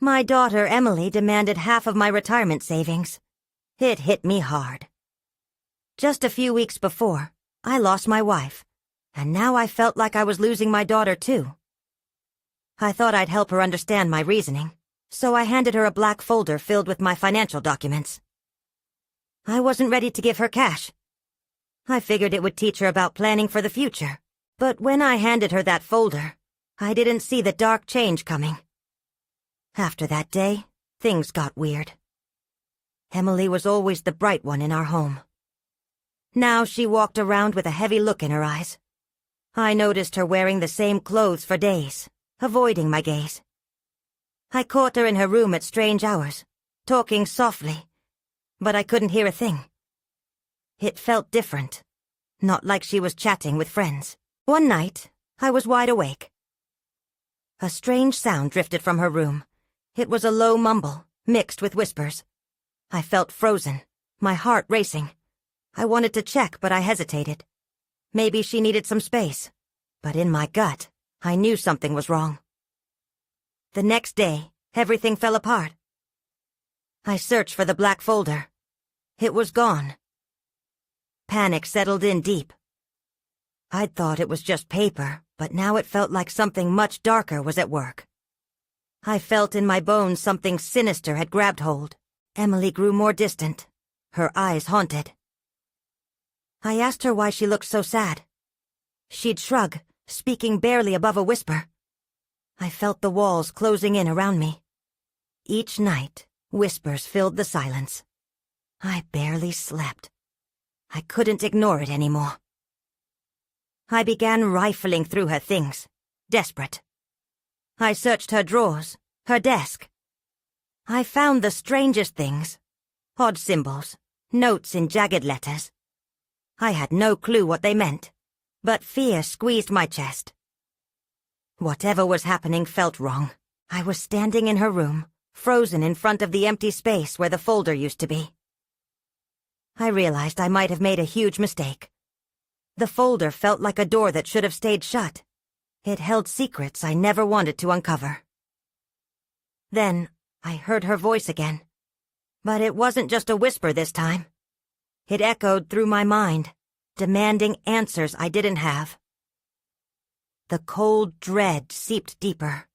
My daughter Emily demanded half of my retirement savings. It hit me hard. Just a few weeks before, I lost my wife, and now I felt like I was losing my daughter too. I thought I'd help her understand my reasoning, so I handed her a black folder filled with my financial documents. I wasn't ready to give her cash. I figured it would teach her about planning for the future, but when I handed her that folder, I didn't see the dark change coming. After that day, things got weird. Emily was always the bright one in our home. Now she walked around with a heavy look in her eyes. I noticed her wearing the same clothes for days, avoiding my gaze. I caught her in her room at strange hours, talking softly, but I couldn't hear a thing. It felt different, not like she was chatting with friends. One night, I was wide awake. A strange sound drifted from her room. It was a low mumble, mixed with whispers. I felt frozen, my heart racing. I wanted to check, but I hesitated. Maybe she needed some space, but in my gut, I knew something was wrong. The next day, everything fell apart. I searched for the black folder. It was gone. Panic settled in deep. I'd thought it was just paper, but now it felt like something much darker was at work. I felt in my bones something sinister had grabbed hold. Emily grew more distant, her eyes haunted. I asked her why she looked so sad. She'd shrug, speaking barely above a whisper. I felt the walls closing in around me. Each night, whispers filled the silence. I barely slept. I couldn't ignore it anymore. I began rifling through her things, desperate. I searched her drawers, her desk. I found the strangest things. Odd symbols, notes in jagged letters. I had no clue what they meant, but fear squeezed my chest. Whatever was happening felt wrong. I was standing in her room, frozen in front of the empty space where the folder used to be. I realized I might have made a huge mistake. The folder felt like a door that should have stayed shut. It held secrets I never wanted to uncover. Then, I heard her voice again. But it wasn't just a whisper this time. It echoed through my mind, demanding answers I didn't have. The cold dread seeped deeper.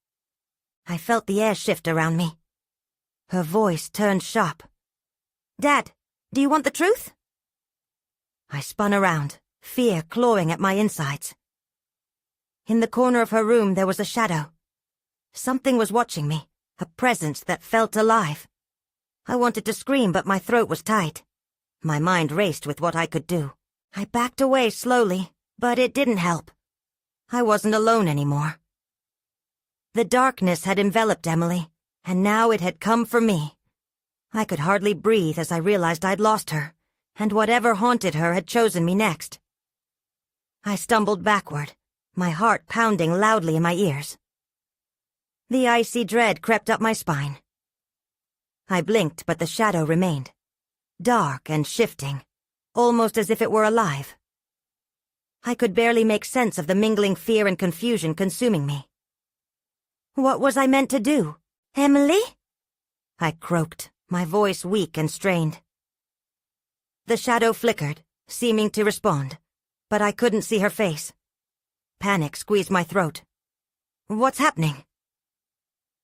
I felt the air shift around me. Her voice turned sharp. "Dad, do you want the truth?" I spun around, fear clawing at my insides. In the corner of her room there was a shadow. Something was watching me, a presence that felt alive. I wanted to scream, but my throat was tight. My mind raced with what I could do. I backed away slowly, but it didn't help. I wasn't alone anymore. The darkness had enveloped Emily, and now it had come for me. I could hardly breathe as I realized I'd lost her, and whatever haunted her had chosen me next. I stumbled backward, my heart pounding loudly in my ears. The icy dread crept up my spine. I blinked, but the shadow remained, dark and shifting, almost as if it were alive. I could barely make sense of the mingling fear and confusion consuming me. What was I meant to do? "Emily?" I croaked, my voice weak and strained. The shadow flickered, seeming to respond, but I couldn't see her face. Panic squeezed my throat. "What's happening?"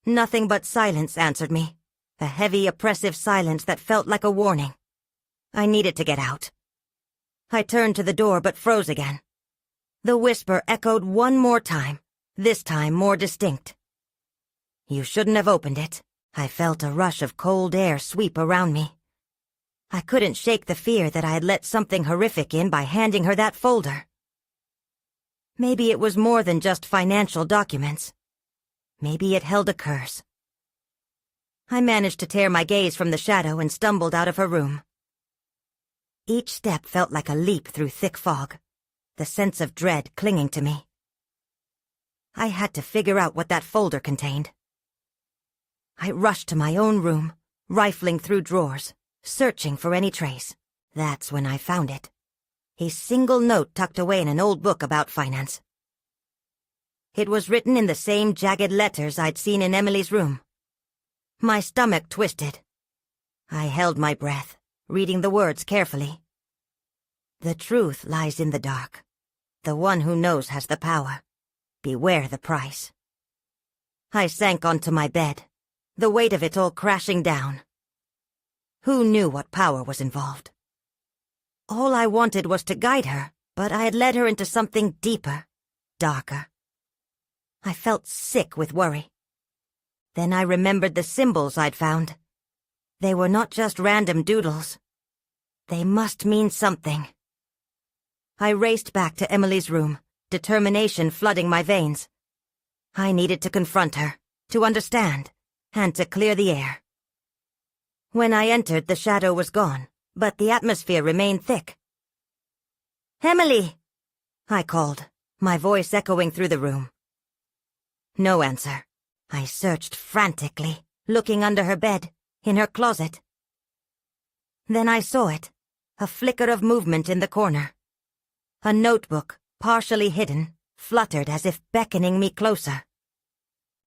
Nothing but silence answered me, a heavy, oppressive silence that felt like a warning. I needed to get out. I turned to the door but froze again. The whisper echoed one more time, this time more distinct. "You shouldn't have opened it." I felt a rush of cold air sweep around me. I couldn't shake the fear that I had let something horrific in by handing her that folder. Maybe it was more than just financial documents. Maybe it held a curse. I managed to tear my gaze from the shadow and stumbled out of her room. Each step felt like a leap through thick fog, the sense of dread clinging to me. I had to figure out what that folder contained. I rushed to my own room, rifling through drawers, searching for any trace. That's when I found it. A single note tucked away in an old book about finance. It was written in the same jagged letters I'd seen in Emily's room. My stomach twisted. I held my breath, reading the words carefully. The truth lies in the dark. The one who knows has the power. Beware the price. I sank onto my bed, the weight of it all crashing down. Who knew what power was involved? All I wanted was to guide her, but I had led her into something deeper, darker. I felt sick with worry. Then I remembered the symbols I'd found. They were not just random doodles. They must mean something. I raced back to Emily's room, determination flooding my veins. I needed to confront her, to understand, and to clear the air. When I entered, the shadow was gone, but the atmosphere remained thick. "Emily!" I called, my voice echoing through the room. No answer. I searched frantically, looking under her bed, in her closet. Then I saw it, a flicker of movement in the corner. A notebook, partially hidden, fluttered as if beckoning me closer.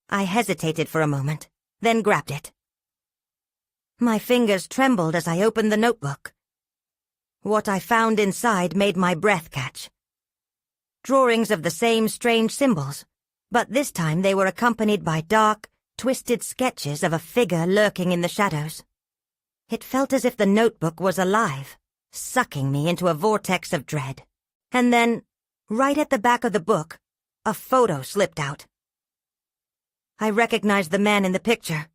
I hesitated for a moment, then grabbed it. My fingers trembled as I opened the notebook. What I found inside made my breath catch. Drawings of the same strange symbols, but this time they were accompanied by dark, twisted sketches of a figure lurking in the shadows. It felt as if the notebook was alive, sucking me into a vortex of dread. And then, right at the back of the book, a photo slipped out. I recognized the man in the picture.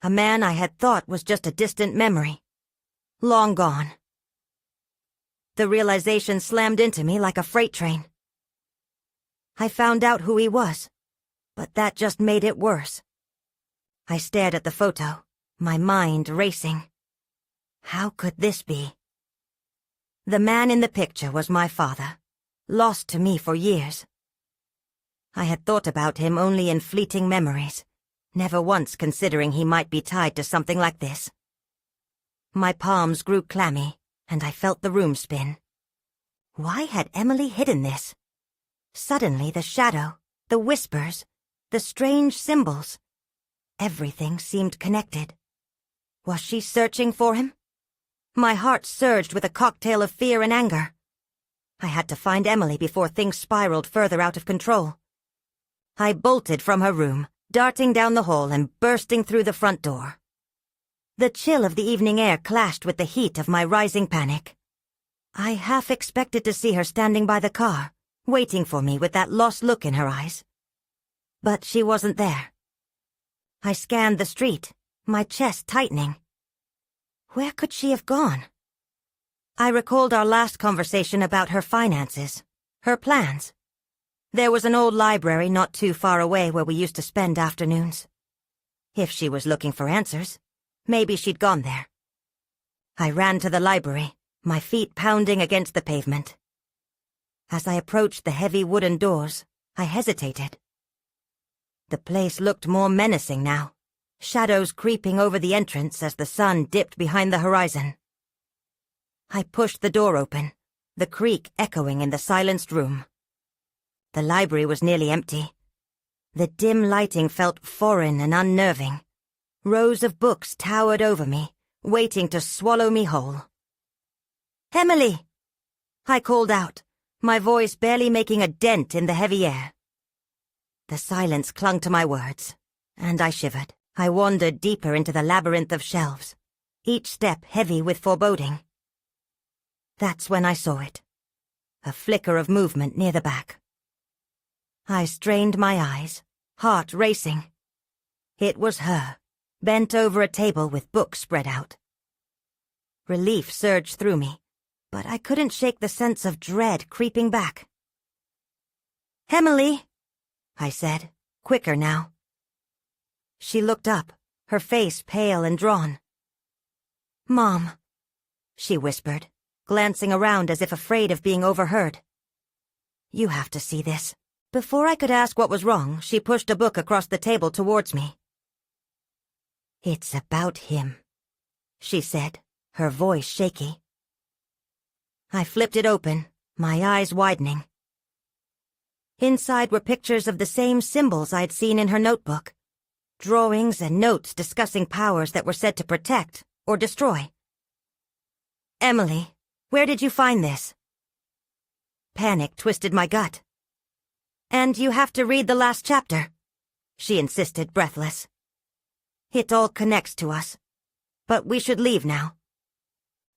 A man I had thought was just a distant memory. Long gone. The realization slammed into me like a freight train. I found out who he was, but that just made it worse. I stared at the photo, my mind racing. How could this be? The man in the picture was my father, lost to me for years. I had thought about him only in fleeting memories, never once considering he might be tied to something like this. My palms grew clammy, and I felt the room spin. Why had Emily hidden this? Suddenly the shadow, the whispers, the strange symbols, everything seemed connected. Was she searching for him? My heart surged with a cocktail of fear and anger. I had to find Emily before things spiraled further out of control. I bolted from her room, darting down the hall and bursting through the front door. The chill of the evening air clashed with the heat of my rising panic. I half expected to see her standing by the car, waiting for me with that lost look in her eyes. But she wasn't there. I scanned the street, my chest tightening. Where could she have gone? I recalled our last conversation about her finances, her plans. There was an old library not too far away where we used to spend afternoons. If she was looking for answers, maybe she'd gone there. I ran to the library, my feet pounding against the pavement. As I approached the heavy wooden doors, I hesitated. The place looked more menacing now, shadows creeping over the entrance as the sun dipped behind the horizon. I pushed the door open, the creak echoing in the silenced room. The library was nearly empty. The dim lighting felt foreign and unnerving. Rows of books towered over me, waiting to swallow me whole. "Emily!" I called out, my voice barely making a dent in the heavy air. The silence clung to my words, and I shivered. I wandered deeper into the labyrinth of shelves, each step heavy with foreboding. That's when I saw it. A flicker of movement near the back. I strained my eyes, heart racing. It was her, bent over a table with books spread out. Relief surged through me, but I couldn't shake the sense of dread creeping back. "Emily!" I said, quicker now. She looked up, her face pale and drawn. "Mom," she whispered, glancing around as if afraid of being overheard. "You have to see this." Before I could ask what was wrong, she pushed a book across the table towards me. "It's about him," she said, her voice shaky. I flipped it open, my eyes widening. Inside were pictures of the same symbols I'd seen in her notebook. Drawings and notes discussing powers that were said to protect or destroy. Emily, where did you find this? Panic twisted my gut. And you have to read the last chapter, she insisted, breathless. It all connects to us, but we should leave now.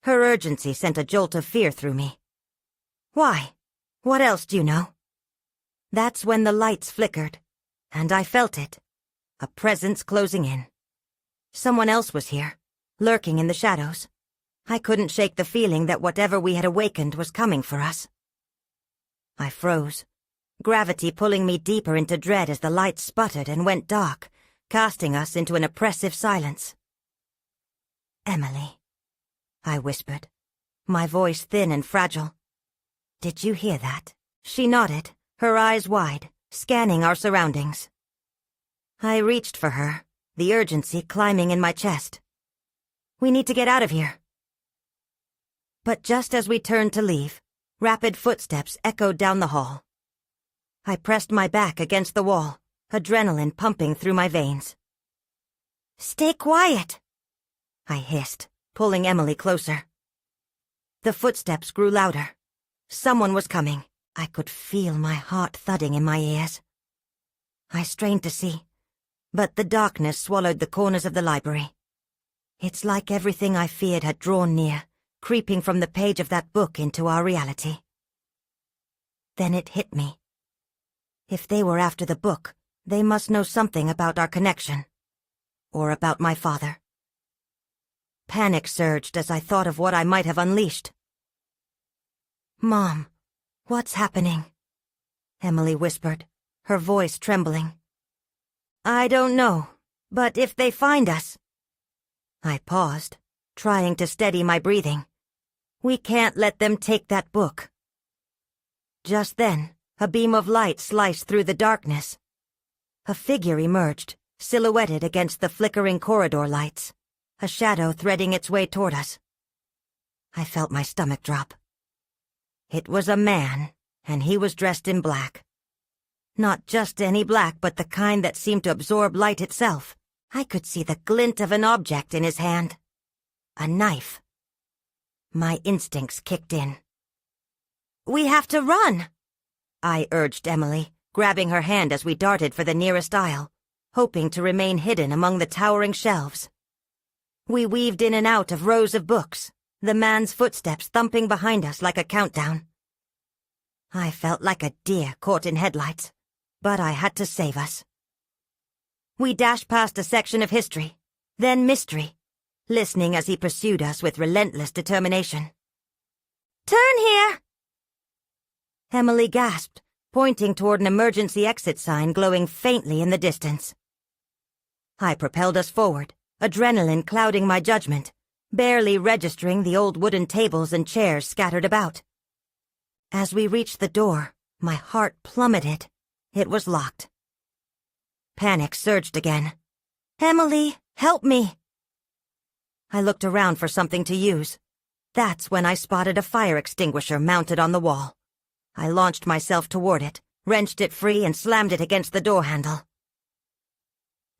Her urgency sent a jolt of fear through me. Why? What else do you know? That's when the lights flickered, and I felt it. A presence closing in. Someone else was here, lurking in the shadows. I couldn't shake the feeling that whatever we had awakened was coming for us. I froze, gravity pulling me deeper into dread as the lights sputtered and went dark, casting us into an oppressive silence. Emily, I whispered, my voice thin and fragile. Did you hear that? She nodded, her eyes wide, scanning our surroundings. I reached for her, the urgency climbing in my chest. We need to get out of here. But just as we turned to leave, rapid footsteps echoed down the hall. I pressed my back against the wall, adrenaline pumping through my veins. Stay quiet, I hissed, pulling Emily closer. The footsteps grew louder. Someone was coming. I could feel my heart thudding in my ears. I strained to see, but the darkness swallowed the corners of the library. It's like everything I feared had drawn near, creeping from the page of that book into our reality. Then it hit me. If they were after the book, they must know something about our connection. Or about my father. Panic surged as I thought of what I might have unleashed. Mom, what's happening? Emily whispered, her voice trembling. I don't know, but if they find us... I paused, trying to steady my breathing. We can't let them take that book. Just then, a beam of light sliced through the darkness. A figure emerged, silhouetted against the flickering corridor lights, a shadow threading its way toward us. I felt my stomach drop. It was a man, and he was dressed in black. Not just any black, but the kind that seemed to absorb light itself. I could see the glint of an object in his hand. A knife. My instincts kicked in. We have to run, I urged Emily, grabbing her hand as we darted for the nearest aisle, hoping to remain hidden among the towering shelves. We weaved in and out of rows of books, the man's footsteps thumping behind us like a countdown. I felt like a deer caught in headlights, but I had to save us. We dashed past a section of history, then mystery, listening as he pursued us with relentless determination. Turn here! Emily gasped, pointing toward an emergency exit sign glowing faintly in the distance. I propelled us forward, adrenaline clouding my judgment, barely registering the old wooden tables and chairs scattered about. As we reached the door, my heart plummeted. It was locked. Panic surged again. Emily, help me! I looked around for something to use. That's when I spotted a fire extinguisher mounted on the wall. I launched myself toward it, wrenched it free, and slammed it against the door handle.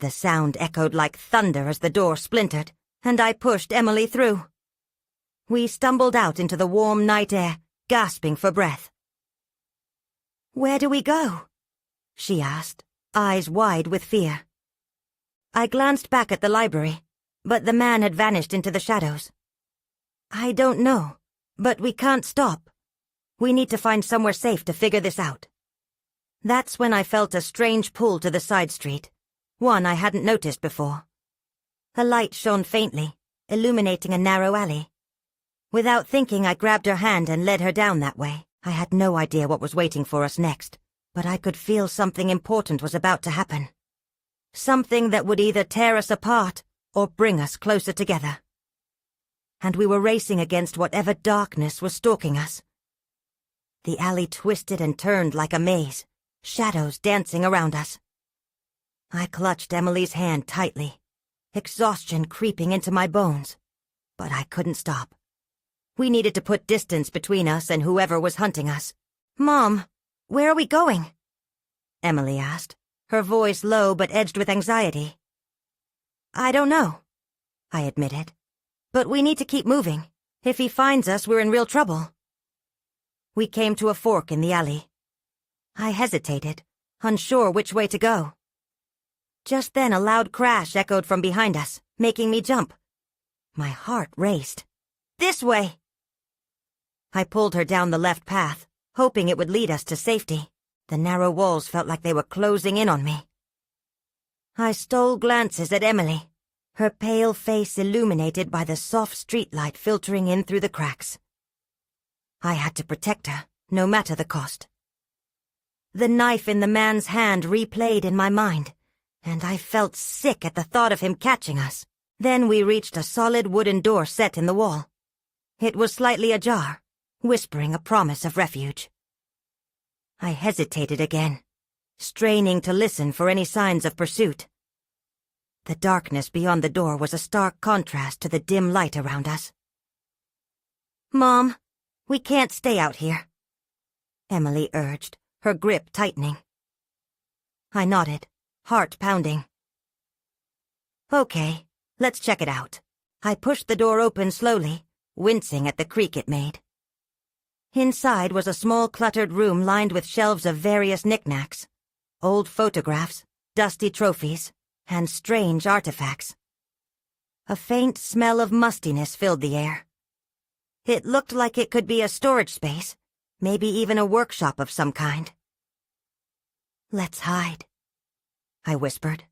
The sound echoed like thunder as the door splintered, and I pushed Emily through. We stumbled out into the warm night air, gasping for breath. Where do we go? She asked, eyes wide with fear. I glanced back at the library, but the man had vanished into the shadows. I don't know, but we can't stop. We need to find somewhere safe to figure this out. That's when I felt a strange pull to the side street, one I hadn't noticed before. A light shone faintly, illuminating a narrow alley. Without thinking, I grabbed her hand and led her down that way. I had no idea what was waiting for us next, but I could feel something important was about to happen. Something that would either tear us apart or bring us closer together. And we were racing against whatever darkness was stalking us. The alley twisted and turned like a maze, shadows dancing around us. I clutched Emily's hand tightly, exhaustion creeping into my bones, but I couldn't stop. We needed to put distance between us and whoever was hunting us. Mom, where are we going? Emily asked, her voice low but edged with anxiety. I don't know, I admitted. But we need to keep moving. If he finds us, we're in real trouble. We came to a fork in the alley. I hesitated, unsure which way to go. Just then a loud crash echoed from behind us, making me jump. My heart raced. This way! I pulled her down the left path, hoping it would lead us to safety. The narrow walls felt like they were closing in on me. I stole glances at Emily, her pale face illuminated by the soft streetlight filtering in through the cracks. I had to protect her, no matter the cost. The knife in the man's hand replayed in my mind, and I felt sick at the thought of him catching us. Then we reached a solid wooden door set in the wall. It was slightly ajar, whispering a promise of refuge. I hesitated again, straining to listen for any signs of pursuit. The darkness beyond the door was a stark contrast to the dim light around us. "Mom, we can't stay out here," Emily urged, her grip tightening. I nodded, heart pounding. "Okay, let's check it out." I pushed the door open slowly, wincing at the creak it made. Inside was a small cluttered room lined with shelves of various knickknacks, old photographs, dusty trophies, and strange artifacts. A faint smell of mustiness filled the air. It looked like it could be a storage space, maybe even a workshop of some kind. "Let's hide," I whispered,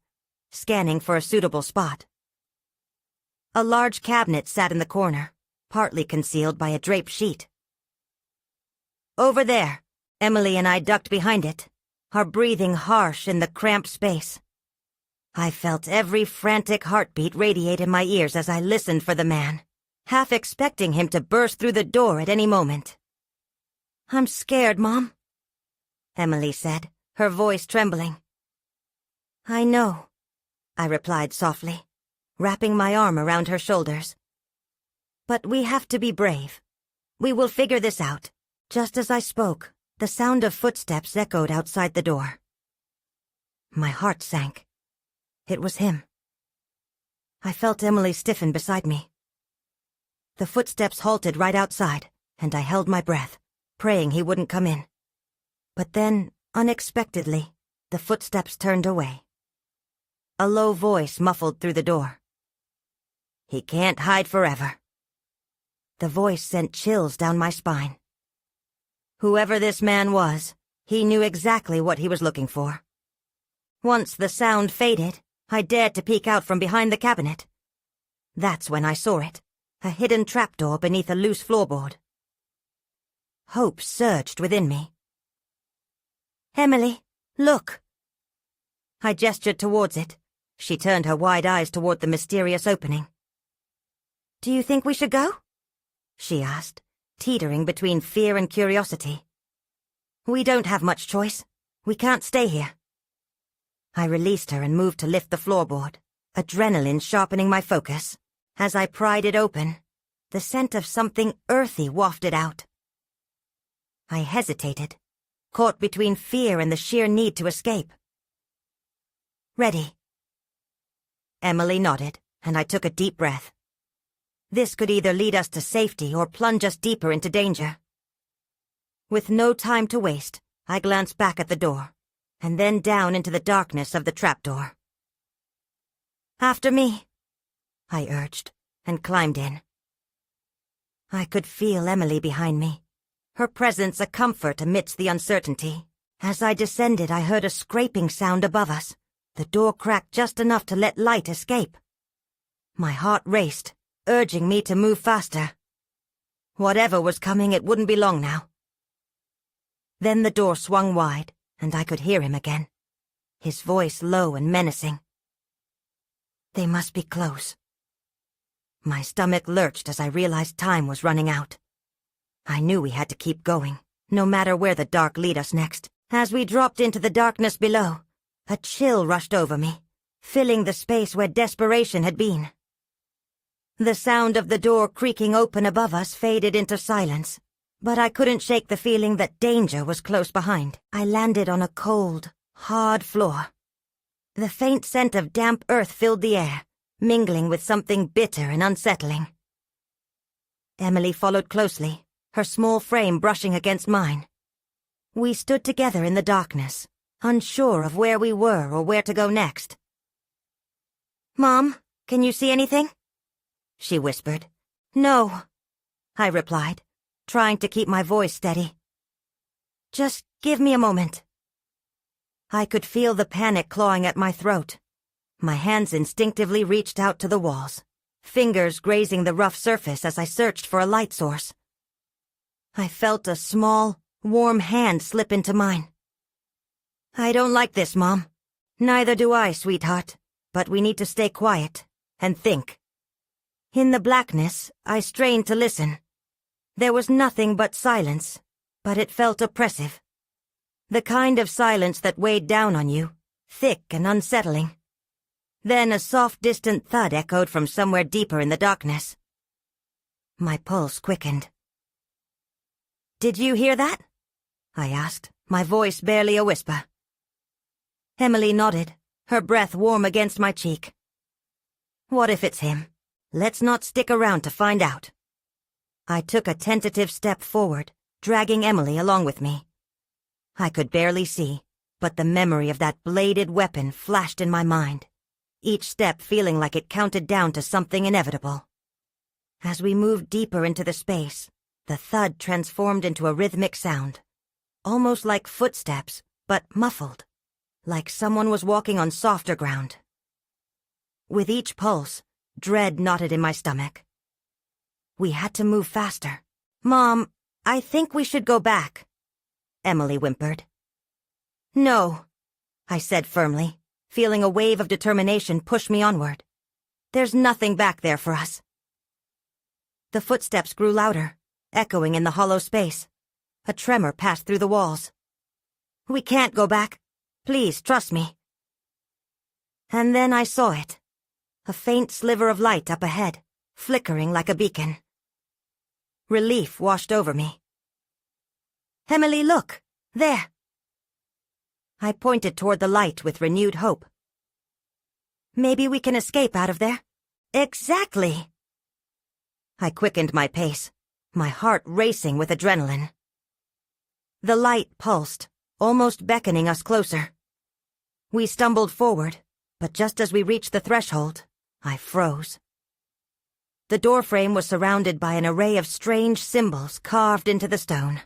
scanning for a suitable spot. A large cabinet sat in the corner, partly concealed by a draped sheet. "Over there," Emily and I ducked behind it, our breathing harsh in the cramped space. I felt every frantic heartbeat radiate in my ears as I listened for the man, half expecting him to burst through the door at any moment. "I'm scared, Mom," Emily said, her voice trembling. "I know," I replied softly, wrapping my arm around her shoulders. "But we have to be brave. We will figure this out." Just as I spoke, the sound of footsteps echoed outside the door. My heart sank. It was him. I felt Emily stiffen beside me. The footsteps halted right outside, and I held my breath, praying he wouldn't come in. But then, unexpectedly, the footsteps turned away. A low voice muffled through the door. "He can't hide forever." The voice sent chills down my spine. Whoever this man was, he knew exactly what he was looking for. Once the sound faded, I dared to peek out from behind the cabinet. That's when I saw it, a hidden trapdoor beneath a loose floorboard. Hope surged within me. "Emily, look!" I gestured towards it. She turned her wide eyes toward the mysterious opening. "Do you think we should go?" she asked, teetering between fear and curiosity. "We don't have much choice. We can't stay here." I released her and moved to lift the floorboard, adrenaline sharpening my focus. As I pried it open, the scent of something earthy wafted out. I hesitated, caught between fear and the sheer need to escape. "Ready." Emily nodded, and I took a deep breath. This could either lead us to safety or plunge us deeper into danger. With no time to waste, I glanced back at the door, and then down into the darkness of the trapdoor. "After me," I urged, and climbed in. I could feel Emily behind me, her presence a comfort amidst the uncertainty. As I descended, I heard a scraping sound above us. The door cracked just enough to let light escape. My heart raced, urging me to move faster. Whatever was coming, it wouldn't be long now. Then the door swung wide, and I could hear him again, his voice low and menacing. They must be close. My stomach lurched as I realized time was running out. I knew we had to keep going, no matter where the dark lead us next. As we dropped into the darkness below, a chill rushed over me, filling the space where desperation had been. The sound of the door creaking open above us faded into silence, but I couldn't shake the feeling that danger was close behind. I landed on a cold, hard floor. The faint scent of damp earth filled the air, mingling with something bitter and unsettling. Emily followed closely, her small frame brushing against mine. We stood together in the darkness, unsure of where we were or where to go next. "Mom, can you see anything?" she whispered. "No," I replied, trying to keep my voice steady. "Just give me a moment." I could feel the panic clawing at my throat. My hands instinctively reached out to the walls, fingers grazing the rough surface as I searched for a light source. I felt a small, warm hand slip into mine. "I don't like this, Mom." "Neither do I, sweetheart, but we need to stay quiet and think." In the blackness, I strained to listen. There was nothing but silence, but it felt oppressive. The kind of silence that weighed down on you, thick and unsettling. Then a soft, distant thud echoed from somewhere deeper in the darkness. My pulse quickened. "Did you hear that?" I asked, my voice barely a whisper. Emily nodded, her breath warm against my cheek. "What if it's him? Let's not stick around to find out." I took a tentative step forward, dragging Emily along with me. I could barely see, but the memory of that bladed weapon flashed in my mind, each step feeling like it counted down to something inevitable. As we moved deeper into the space, the thud transformed into a rhythmic sound, almost like footsteps, but muffled, like someone was walking on softer ground. With each pulse, dread knotted in my stomach. We had to move faster. "Mom, I think we should go back," Emily whimpered. "No," I said firmly, feeling a wave of determination push me onward. "There's nothing back there for us." The footsteps grew louder, echoing in the hollow space. A tremor passed through the walls. "We can't go back. Please, trust me." And then I saw it. A faint sliver of light up ahead, flickering like a beacon. Relief washed over me. "Emily, look! There!" I pointed toward the light with renewed hope. "Maybe we can escape out of there." "Exactly!" I quickened my pace, my heart racing with adrenaline. The light pulsed, almost beckoning us closer. We stumbled forward, but just as we reached the threshold, I froze. The doorframe was surrounded by an array of strange symbols carved into the stone.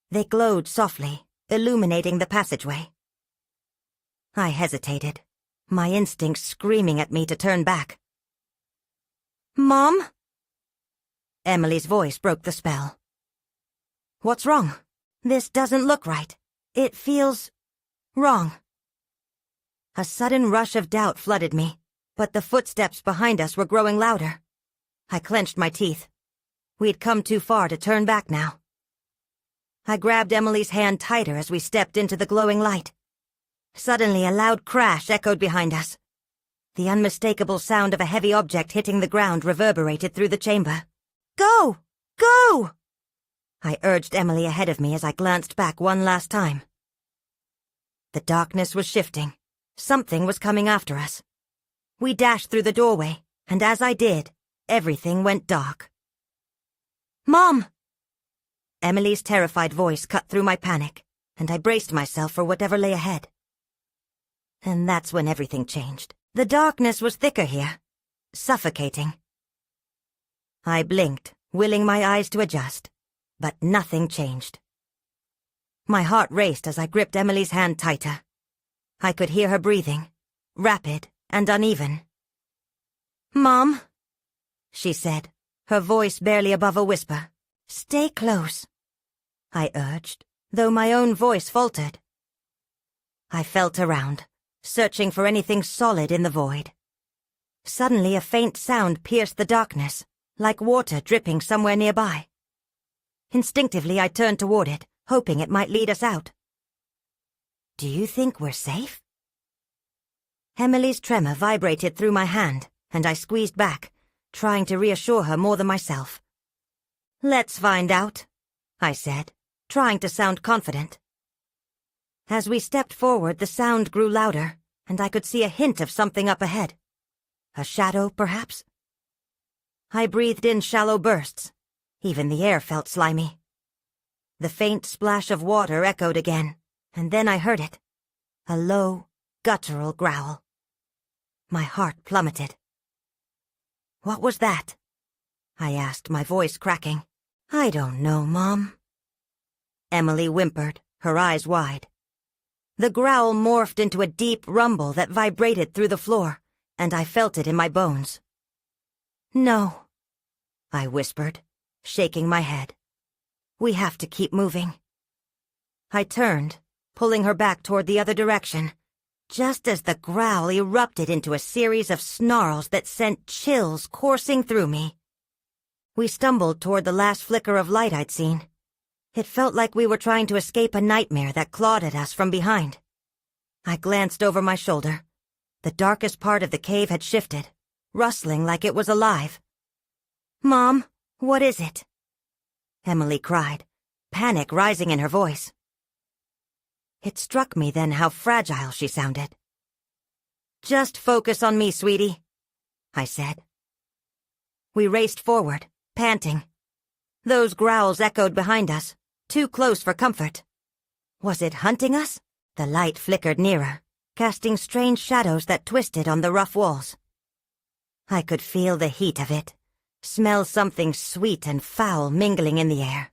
They glowed softly, illuminating the passageway. I hesitated, my instincts screaming at me to turn back. "Mom?" Emily's voice broke the spell. "What's wrong? This doesn't look right. It feels wrong." A sudden rush of doubt flooded me, but the footsteps behind us were growing louder. I clenched my teeth. We'd come too far to turn back now. I grabbed Emily's hand tighter as we stepped into the glowing light. Suddenly a loud crash echoed behind us. The unmistakable sound of a heavy object hitting the ground reverberated through the chamber. "Go! Go!" I urged Emily ahead of me as I glanced back one last time. The darkness was shifting. Something was coming after us. We dashed through the doorway, and as I did, everything went dark. "Mom!" Emily's terrified voice cut through my panic, and I braced myself for whatever lay ahead. And that's when everything changed. The darkness was thicker here, suffocating. I blinked, willing my eyes to adjust, but nothing changed. My heart raced as I gripped Emily's hand tighter. I could hear her breathing, rapid and uneven. "Mom," she said, her voice barely above a whisper. "Stay close," I urged, though my own voice faltered. I felt around, searching for anything solid in the void. Suddenly a faint sound pierced the darkness, like water dripping somewhere nearby. Instinctively I turned toward it, hoping it might lead us out. "Do you think we're safe?" Emily's tremor vibrated through my hand, and I squeezed back, trying to reassure her more than myself. "Let's find out," I said, trying to sound confident. As we stepped forward, the sound grew louder, and I could see a hint of something up ahead. A shadow, perhaps? I breathed in shallow bursts. Even the air felt slimy. The faint splash of water echoed again, and then I heard it. A low, guttural growl. My heart plummeted. "What was that?" I asked, my voice cracking. "I don't know, Mom." Emily whimpered, her eyes wide. The growl morphed into a deep rumble that vibrated through the floor, and I felt it in my bones. "No," I whispered, shaking my head. "We have to keep moving." I turned, pulling her back toward the other direction, just as the growl erupted into a series of snarls that sent chills coursing through me. We stumbled toward the last flicker of light I'd seen. It felt like we were trying to escape a nightmare that clawed at us from behind. I glanced over my shoulder. The darkest part of the cave had shifted, rustling like it was alive. "Mom, what is it?" Emily cried, panic rising in her voice. It struck me then how fragile she sounded. "Just focus on me, sweetie," I said. We raced forward, panting. Those growls echoed behind us, too close for comfort. Was it hunting us? The light flickered nearer, casting strange shadows that twisted on the rough walls. I could feel the heat of it, smell something sweet and foul mingling in the air.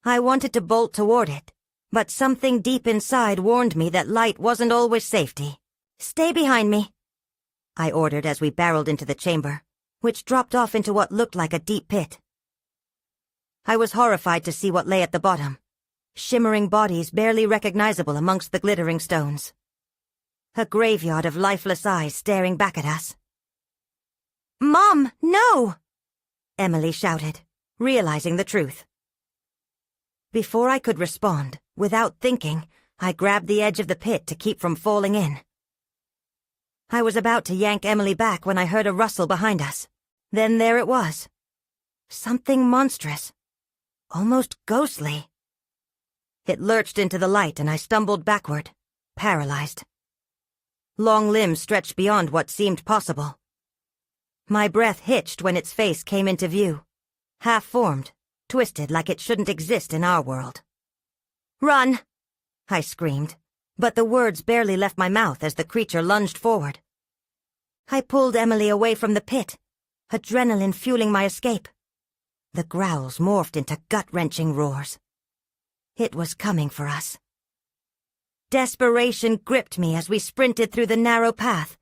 I wanted to bolt toward it, but something deep inside warned me that light wasn't always safety. "Stay behind me," I ordered as we barreled into the chamber, which dropped off into what looked like a deep pit. I was horrified to see what lay at the bottom, shimmering bodies barely recognizable amongst the glittering stones. A graveyard of lifeless eyes staring back at us. "Mom, no!" Emily shouted, realizing the truth. Before I could respond, without thinking, I grabbed the edge of the pit to keep from falling in. I was about to yank Emily back when I heard a rustle behind us. Then there it was. Something monstrous. Almost ghostly. It lurched into the light and I stumbled backward, paralyzed. Long limbs stretched beyond what seemed possible. My breath hitched when its face came into view, half-formed, twisted like it shouldn't exist in our world. "Run!" I screamed, but the words barely left my mouth as the creature lunged forward. I pulled Emily away from the pit, adrenaline fueling my escape. The growls morphed into gut-wrenching roars. It was coming for us. Desperation gripped me as we sprinted through the narrow path,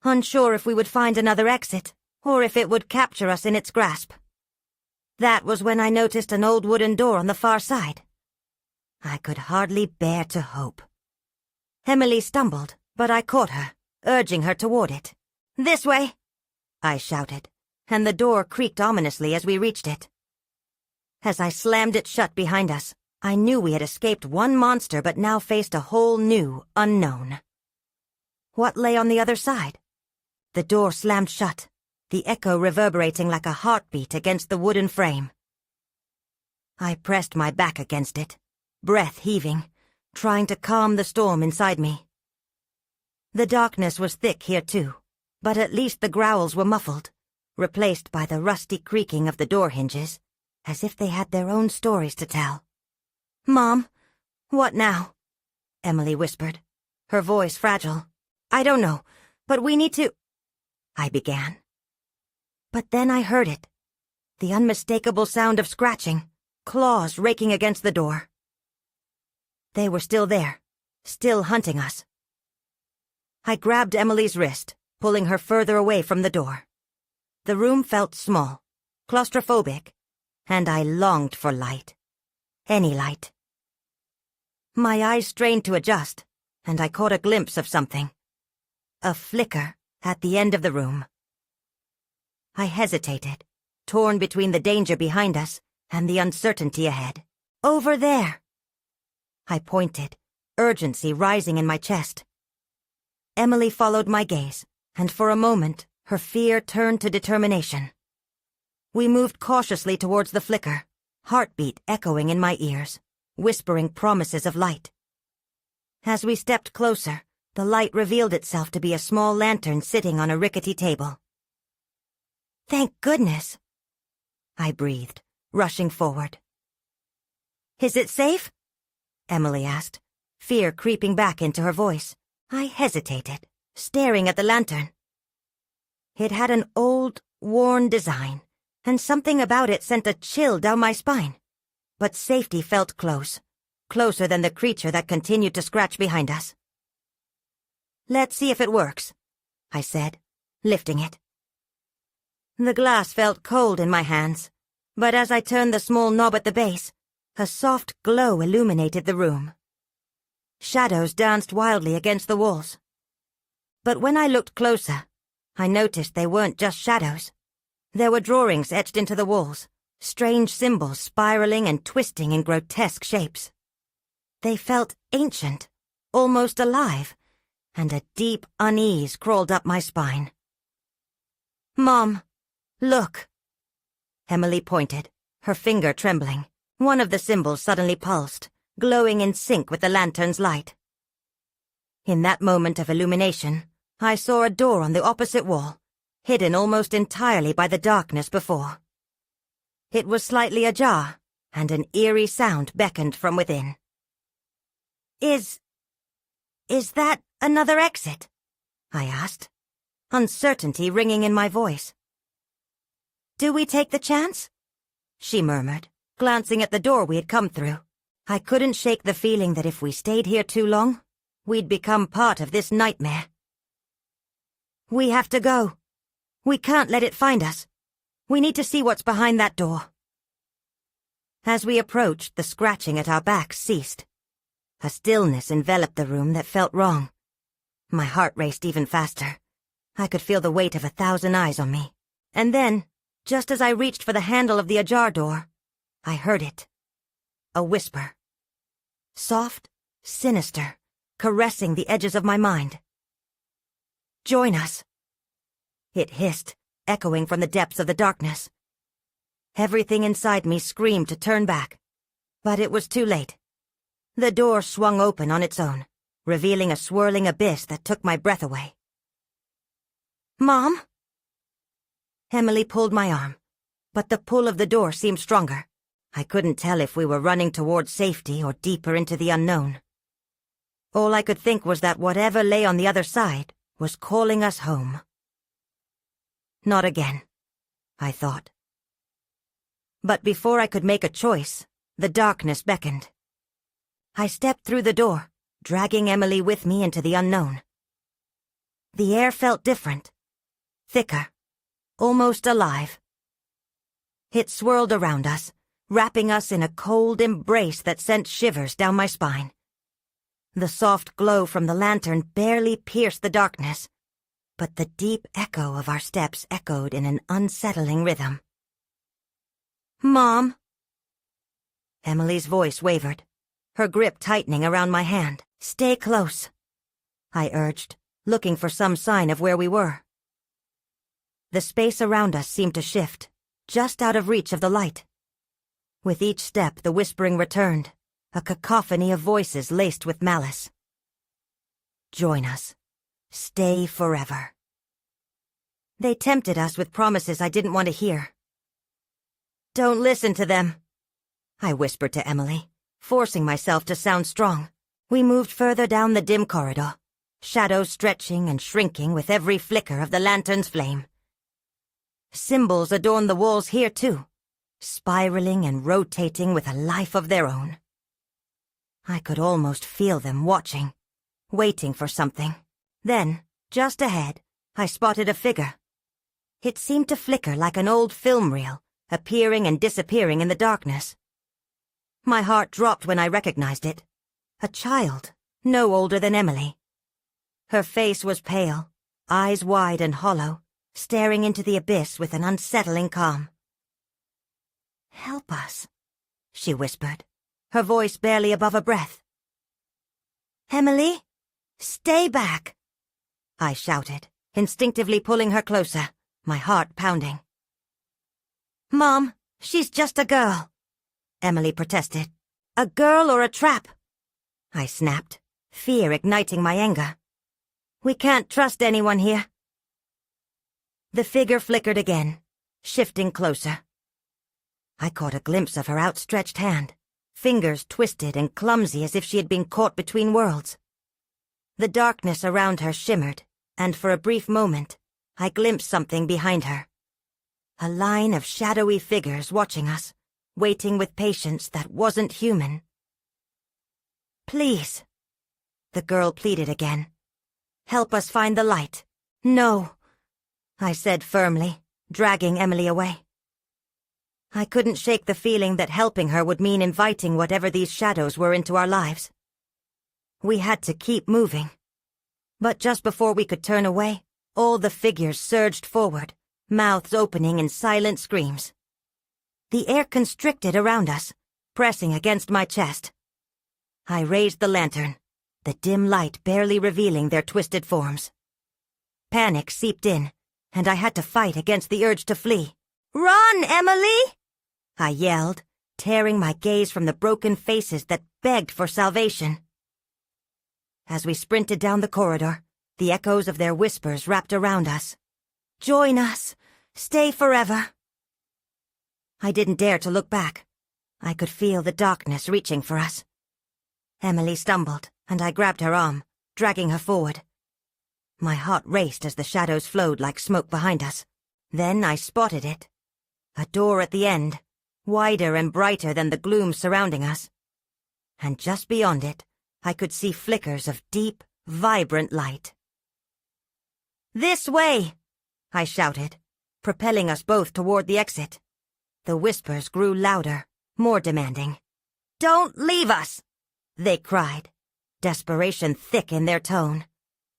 unsure if we would find another exit, or if it would capture us in its grasp. That was when I noticed an old wooden door on the far side. I could hardly bear to hope. Emily stumbled, but I caught her, urging her toward it. "This way!" I shouted, and the door creaked ominously as we reached it. As I slammed it shut behind us, I knew we had escaped one monster but now faced a whole new unknown. What lay on the other side? The door slammed shut, the echo reverberating like a heartbeat against the wooden frame. I pressed my back against it, breath heaving, trying to calm the storm inside me. The darkness was thick here too, but at least the growls were muffled, replaced by the rusty creaking of the door hinges, as if they had their own stories to tell. "Mom, what now?" Emily whispered, her voice fragile. "I don't know, but we need to—" I began. But then I heard it, the unmistakable sound of scratching, claws raking against the door. They were still there, still hunting us. I grabbed Emily's wrist, pulling her further away from the door. The room felt small, claustrophobic, and I longed for light. Any light. My eyes strained to adjust, and I caught a glimpse of something. A flicker at the end of the room. I hesitated, torn between the danger behind us and the uncertainty ahead. "Over there!" I pointed, urgency rising in my chest. Emily followed my gaze, and for a moment, her fear turned to determination. We moved cautiously towards the flicker, heartbeat echoing in my ears, whispering promises of light. As we stepped closer, The light revealed itself to be a small lantern sitting on a rickety table. "Thank goodness," I breathed, rushing forward. "Is it safe?" Emily asked, fear creeping back into her voice. I hesitated, staring at the lantern. It had an old, worn design, and something about it sent a chill down my spine. But safety felt close, closer than the creature that continued to scratch behind us. "Let's see if it works," I said, lifting it. The glass felt cold in my hands, but as I turned the small knob at the base, a soft glow illuminated the room. Shadows danced wildly against the walls. But when I looked closer, I noticed they weren't just shadows. There were drawings etched into the walls, strange symbols spiraling and twisting in grotesque shapes. They felt ancient, almost alive, and a deep unease crawled up my spine. "Mom, look." Emily pointed, her finger trembling. One of the symbols suddenly pulsed, glowing in sync with the lantern's light. In that moment of illumination, I saw a door on the opposite wall, hidden almost entirely by the darkness before. It was slightly ajar, and an eerie sound beckoned from within. Is that another exit?" I asked, uncertainty ringing in my voice. "Do we take the chance?" she murmured, glancing at the door we had come through. I couldn't shake the feeling that if we stayed here too long, we'd become part of this nightmare. "We have to go. We can't let it find us. We need to see what's behind that door." As we approached, the scratching at our backs ceased. A stillness enveloped the room that felt wrong. My heart raced even faster. I could feel the weight of 1,000 eyes on me. And then, just as I reached for the handle of the ajar door, I heard it. A whisper. Soft, sinister, caressing the edges of my mind. "Join us." It hissed, echoing from the depths of the darkness. Everything inside me screamed to turn back, but it was too late. The door swung open on its own, revealing a swirling abyss that took my breath away. "Mom?" Emily pulled my arm, but the pull of the door seemed stronger. I couldn't tell if we were running toward safety or deeper into the unknown. All I could think was that whatever lay on the other side was calling us home. Not again, I thought. But before I could make a choice, the darkness beckoned. I stepped through the door, dragging Emily with me into the unknown. The air felt different, thicker, almost alive. It swirled around us, wrapping us in a cold embrace that sent shivers down my spine. The soft glow from the lantern barely pierced the darkness, but the deep echo of our steps echoed in an unsettling rhythm. "Mom?" Emily's voice wavered, her grip tightening around my hand. "Stay close," I urged, looking for some sign of where we were. The space around us seemed to shift, just out of reach of the light. With each step, the whispering returned, a cacophony of voices laced with malice. "Join us. Stay forever." They tempted us with promises I didn't want to hear. "Don't listen to them," I whispered to Emily, forcing myself to sound strong. We moved further down the dim corridor, shadows stretching and shrinking with every flicker of the lantern's flame. Symbols adorned the walls here too, spiraling and rotating with a life of their own. I could almost feel them watching, waiting for something. Then, just ahead, I spotted a figure. It seemed to flicker like an old film reel, appearing and disappearing in the darkness. My heart dropped when I recognized it. A child, no older than Emily. Her face was pale, eyes wide and hollow, staring into the abyss with an unsettling calm. "Help us," she whispered, her voice barely above a breath. "Emily, stay back," I shouted, instinctively pulling her closer, my heart pounding. "Mom, she's just a girl," Emily protested. "A girl or a trap?" I snapped, fear igniting my anger. We can't trust anyone here. The figure flickered again, shifting closer. I caught a glimpse of her outstretched hand, fingers twisted and clumsy as if she had been caught between worlds. The darkness around her shimmered, and for a brief moment, I glimpsed something behind her. A line of shadowy figures watching us, waiting with patience that wasn't human. "Please," the girl pleaded again. "Help us find the light." "No," I said firmly, dragging Emily away. I couldn't shake the feeling that helping her would mean inviting whatever these shadows were into our lives. We had to keep moving. But just before we could turn away, all the figures surged forward, mouths opening in silent screams. The air constricted around us, pressing against my chest. I raised the lantern, the dim light barely revealing their twisted forms. Panic seeped in, and I had to fight against the urge to flee. "Run, Emily!" I yelled, tearing my gaze from the broken faces that begged for salvation. As we sprinted down the corridor, the echoes of their whispers wrapped around us. "Join us! Stay forever!" I didn't dare to look back. I could feel the darkness reaching for us. Emily stumbled, and I grabbed her arm, dragging her forward. My heart raced as the shadows flowed like smoke behind us. Then I spotted it. A door at the end, wider and brighter than the gloom surrounding us. And just beyond it, I could see flickers of deep, vibrant light. "This way!" I shouted, propelling us both toward the exit. The whispers grew louder, more demanding. "Don't leave us!" they cried, desperation thick in their tone.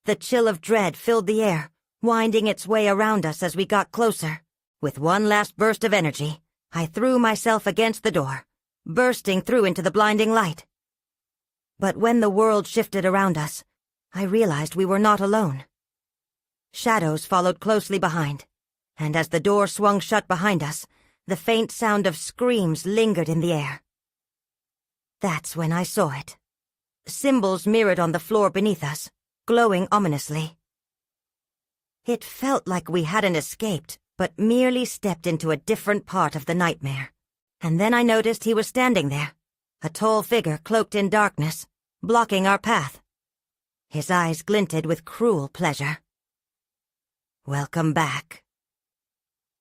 The chill of dread filled the air, winding its way around us as we got closer. With one last burst of energy, I threw myself against the door, bursting through into the blinding light. But when the world shifted around us, I realized we were not alone. Shadows followed closely behind, and as the door swung shut behind us, the faint sound of screams lingered in the air. That's when I saw it. Symbols mirrored on the floor beneath us, glowing ominously. It felt like we hadn't escaped, but merely stepped into a different part of the nightmare. And then I noticed he was standing there, a tall figure cloaked in darkness, blocking our path. His eyes glinted with cruel pleasure. "Welcome back,"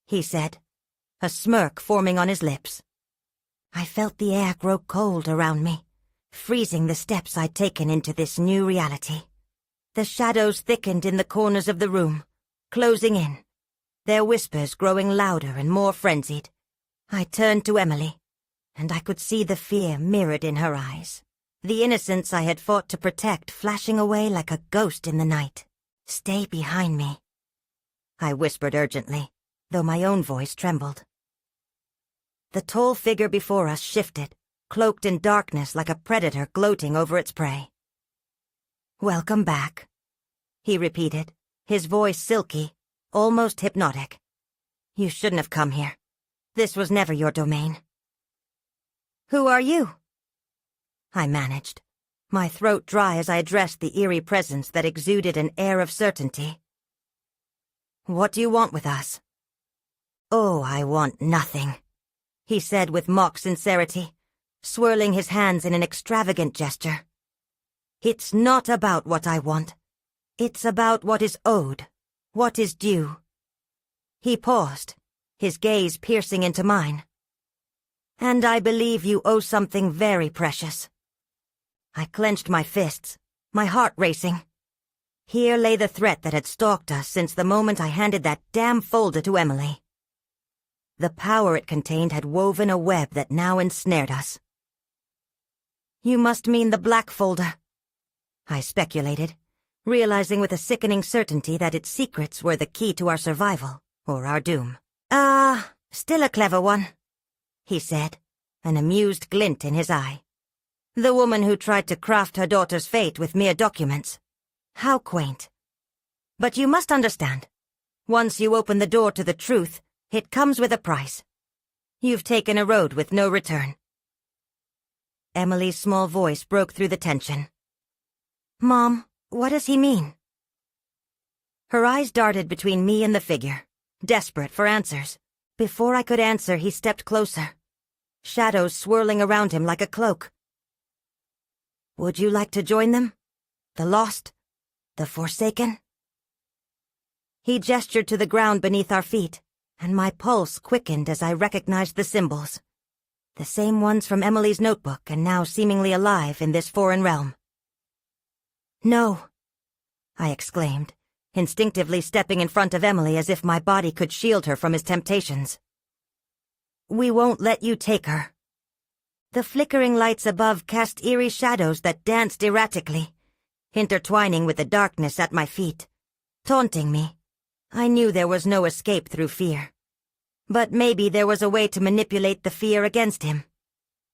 he said, a smirk forming on his lips. I felt the air grow cold around me, freezing the steps I'd taken into this new reality. The shadows thickened in the corners of the room, closing in, their whispers growing louder and more frenzied. I turned to Emily, and I could see the fear mirrored in her eyes, the innocence I had fought to protect flashing away like a ghost in the night. "Stay behind me," I whispered urgently, though my own voice trembled. The tall figure before us shifted, cloaked in darkness like a predator gloating over its prey. "Welcome back," he repeated, his voice silky, almost hypnotic. "You shouldn't have come here. This was never your domain." "Who are you?" I managed, my throat dry as I addressed the eerie presence that exuded an air of certainty. "What do you want with us?" "Oh, I want nothing," he said with mock sincerity, swirling his hands in an extravagant gesture. "It's not about what I want. It's about what is owed, what is due." He paused, his gaze piercing into mine. "And I believe you owe something very precious." I clenched my fists, my heart racing. Here lay the threat that had stalked us since the moment I handed that damn folder to Emily. The power it contained had woven a web that now ensnared us. "You must mean the black folder," I speculated, realizing with a sickening certainty that its secrets were the key to our survival, or our doom. Still a clever one," he said, an amused glint in his eye. "The woman who tried to craft her daughter's fate with mere documents. How quaint. But you must understand, once you open the door to the truth, it comes with a price. You've taken a road with no return." Emily's small voice broke through the tension. "Mom, what does he mean?" Her eyes darted between me and the figure, desperate for answers. Before I could answer, he stepped closer, shadows swirling around him like a cloak. "Would you like to join them? The lost? The forsaken?" He gestured to the ground beneath our feet, and my pulse quickened as I recognized the symbols. The same ones from Emily's notebook and now seemingly alive in this foreign realm. "No," I exclaimed, instinctively stepping in front of Emily as if my body could shield her from his temptations. "We won't let you take her." The flickering lights above cast eerie shadows that danced erratically, intertwining with the darkness at my feet, taunting me. I knew there was no escape through fear. But maybe there was a way to manipulate the fear against him.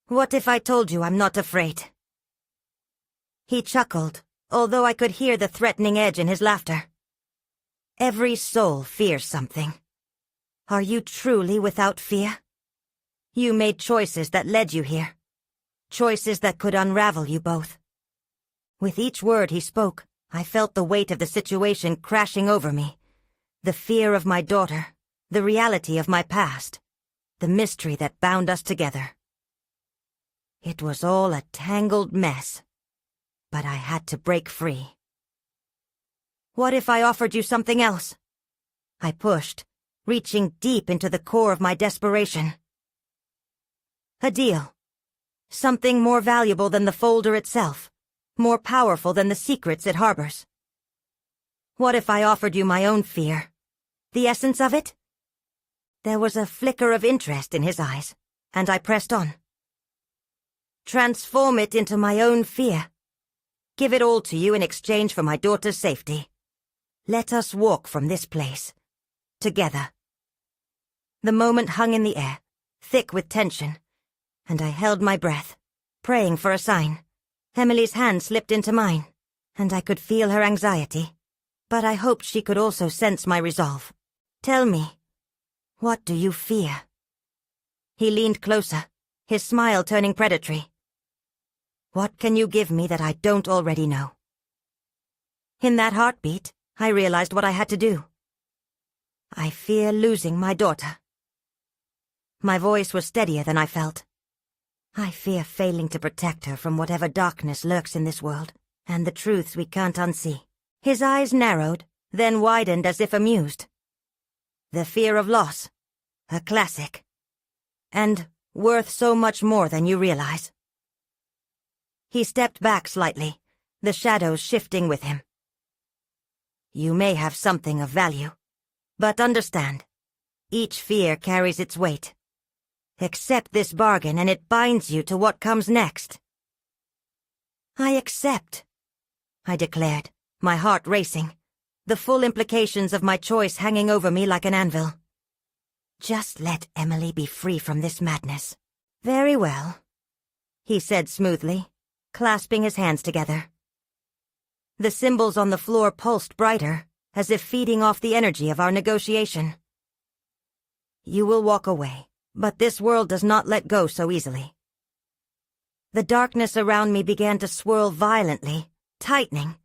"What if I told you I'm not afraid?" He chuckled, although I could hear the threatening edge in his laughter. "Every soul fears something. Are you truly without fear? You made choices that led you here. Choices that could unravel you both." With each word he spoke, I felt the weight of the situation crashing over me. The fear of my daughter, the reality of my past, the mystery that bound us together. It was all a tangled mess, but I had to break free. "What if I offered you something else?" I pushed, reaching deep into the core of my desperation. "A deal. Something more valuable than the folder itself, more powerful than the secrets it harbors. What if I offered you my own fear? The essence of it?" There was a flicker of interest in his eyes, and I pressed on. "Transform it into my own fear. Give it all to you in exchange for my daughter's safety. Let us walk from this place. Together." The moment hung in the air, thick with tension, and I held my breath, praying for a sign. Emily's hand slipped into mine, and I could feel her anxiety, but I hoped she could also sense my resolve. "Tell me, what do you fear?" He leaned closer, his smile turning predatory. "What can you give me that I don't already know?" In that heartbeat, I realized what I had to do. "I fear losing my daughter." My voice was steadier than I felt. "I fear failing to protect her from whatever darkness lurks in this world, and the truths we can't unsee." His eyes narrowed, then widened as if amused. "The fear of loss. A classic. And worth so much more than you realize." He stepped back slightly, the shadows shifting with him. "You may have something of value, but understand, each fear carries its weight. Accept this bargain and it binds you to what comes next." "I accept," I declared, my heart racing, the full implications of my choice hanging over me like an anvil. "Just let Emily be free from this madness." "Very well," he said smoothly, clasping his hands together. The symbols on the floor pulsed brighter, as if feeding off the energy of our negotiation. "You will walk away, but this world does not let go so easily." The darkness around me began to swirl violently, tightening,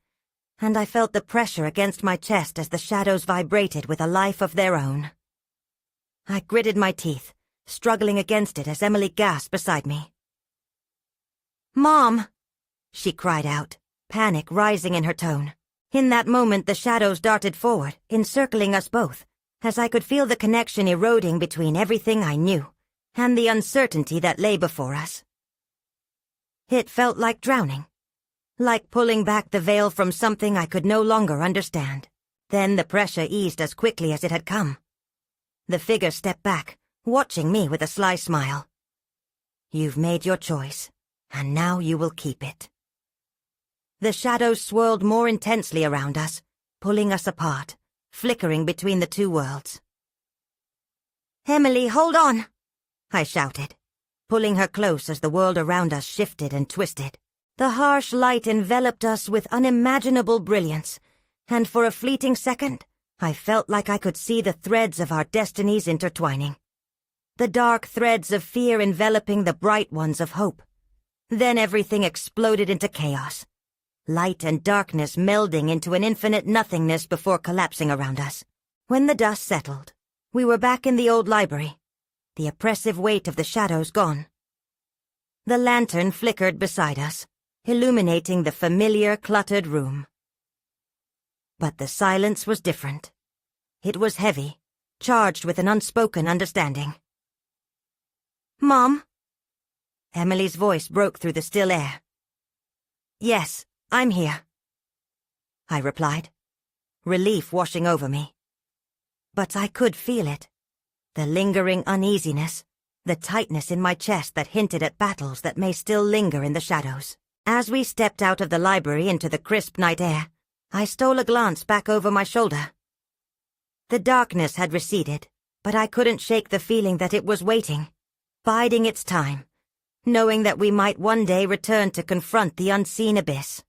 and I felt the pressure against my chest as the shadows vibrated with a life of their own. I gritted my teeth, struggling against it as Emily gasped beside me. "Mom!" she cried out, panic rising in her tone. In that moment the shadows darted forward, encircling us both, as I could feel the connection eroding between everything I knew and the uncertainty that lay before us. It felt like drowning, like pulling back the veil from something I could no longer understand. Then the pressure eased as quickly as it had come. The figure stepped back, watching me with a sly smile. "You've made your choice, and now you will keep it." The shadows swirled more intensely around us, pulling us apart, flickering between the two worlds. "Emily, hold on!" I shouted, pulling her close as the world around us shifted and twisted. The harsh light enveloped us with unimaginable brilliance, and for a fleeting second, I felt like I could see the threads of our destinies intertwining. The dark threads of fear enveloping the bright ones of hope. Then everything exploded into chaos, light and darkness melding into an infinite nothingness before collapsing around us. When the dust settled, we were back in the old library, the oppressive weight of the shadows gone. The lantern flickered beside us, illuminating the familiar, cluttered room. But the silence was different. It was heavy, charged with an unspoken understanding. "Mom?" Emily's voice broke through the still air. "Yes, I'm here," I replied, relief washing over me. But I could feel it, the lingering uneasiness, the tightness in my chest that hinted at battles that may still linger in the shadows. As we stepped out of the library into the crisp night air, I stole a glance back over my shoulder. The darkness had receded, but I couldn't shake the feeling that it was waiting, biding its time, knowing that we might one day return to confront the unseen abyss.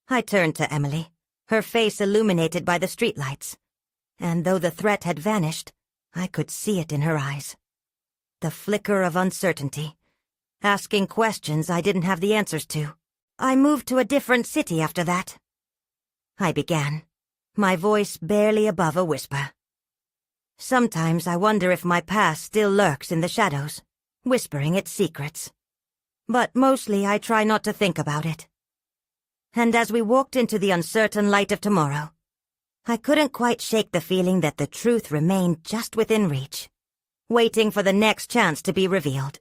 I turned to Emily, her face illuminated by the streetlights, and though the threat had vanished, I could see it in her eyes. The flicker of uncertainty, asking questions I didn't have the answers to. "I moved to a different city after that," I began, my voice barely above a whisper. Sometimes I wonder if my past still lurks in the shadows, whispering its secrets. But mostly I try not to think about it. And as we walked into the uncertain light of tomorrow, I couldn't quite shake the feeling that the truth remained just within reach, waiting for the next chance to be revealed.